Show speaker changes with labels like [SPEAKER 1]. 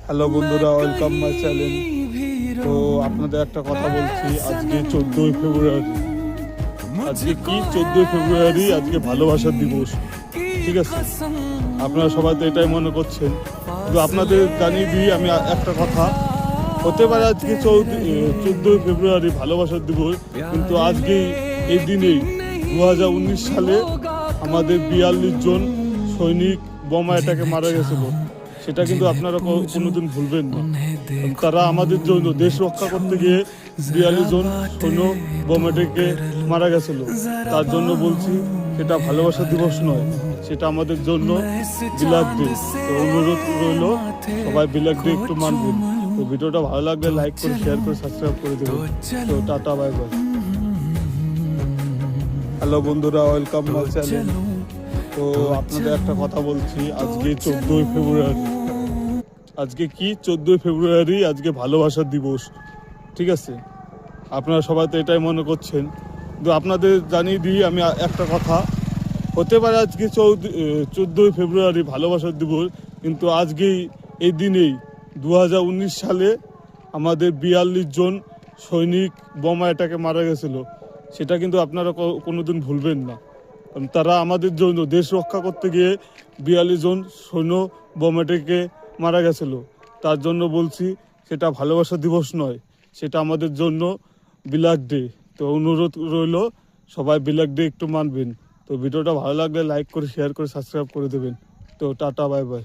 [SPEAKER 1] Hello বন্ধুরা, welcome my channel. তো আপনাদের একটা কথা বলছি, আজকে 14ই ফেব্রুয়ারি। আজকে কি 14ই ফেব্রুয়ারি? আজকে ভালোবাসার দিবস, ঠিক আছে? আপনারা সবাই তো এটাই মনে করছেন, কিন্তু আপনাদের জানিয়ে দিই আমি একটা কথা। হতে পারে আজকে 14ই ফেব্রুয়ারি ভালোবাসার দিবস, কিন্তু আজকেই এই দিনেই 2019 সালে আমাদের 42 জন সৈনিক বোমা অ্যাটাকে মারা গেছিল। সেটা কিন্তু আপনারা কোনোদিন ভুলবেন না। তারা আমাদের জন্য দেশ রক্ষা করতে গিয়ে 42 জন সৈন্য বোমা অ্যাটাকে মারা গেছিল। তার জন্য বলছি, সেটা ভালোবাসা দিবস নয়, সেটা আমাদের জন্য বিলাক ডে। তো অনুরোধ রইল, সবাই বিলাক ডে একটু মানবেন। তো ভিডিওটা ভালো লাগলে লাইক করে, শেয়ার করে, সাবস্ক্রাইব করে দেবেন। তো টাটা, বাই বাই। হ্যালো বন্ধুরা, ওয়েলকাম মাই চ্যানেল। তো আপনাদের একটা কথা বলছি, আজকে 14ই ফেব্রুয়ারি। আজকে কি 14ই ফেব্রুয়ারি? আজকে ভালোবাসার দিবস, ঠিক আছে? আপনারা সবাই তো এটাই মনে করছেন, কিন্তু আপনাদের জানিয়ে দিই আমি একটা কথা। হতে পারে আজকে 14ই ফেব্রুয়ারি ভালোবাসার দিবস, কিন্তু আজকেই এই দিনেই 2019 সালে আমাদের 42 জন সৈনিক বোমা অ্যাটাকে মারা গেছিল। সেটা কিন্তু আপনারা কোনোদিন ভুলবেন না। কারণ তারা আমাদের জন্য দেশ রক্ষা করতে গিয়ে 42 জন সৈন্য বোমা অ্যাটাকে মারা গেছিল। তার জন্য বলছি, সেটা ভালোবাসা দিবস নয়, সেটা আমাদের জন্য বিলাক ডে। তো অনুরোধ রইল, সবাই বিলাক ডে একটু মানবেন। তো ভিডিওটা ভালো লাগলে লাইক করে, শেয়ার করে, সাবস্ক্রাইব করে দেবেন। তো টাটা, বাই বাই।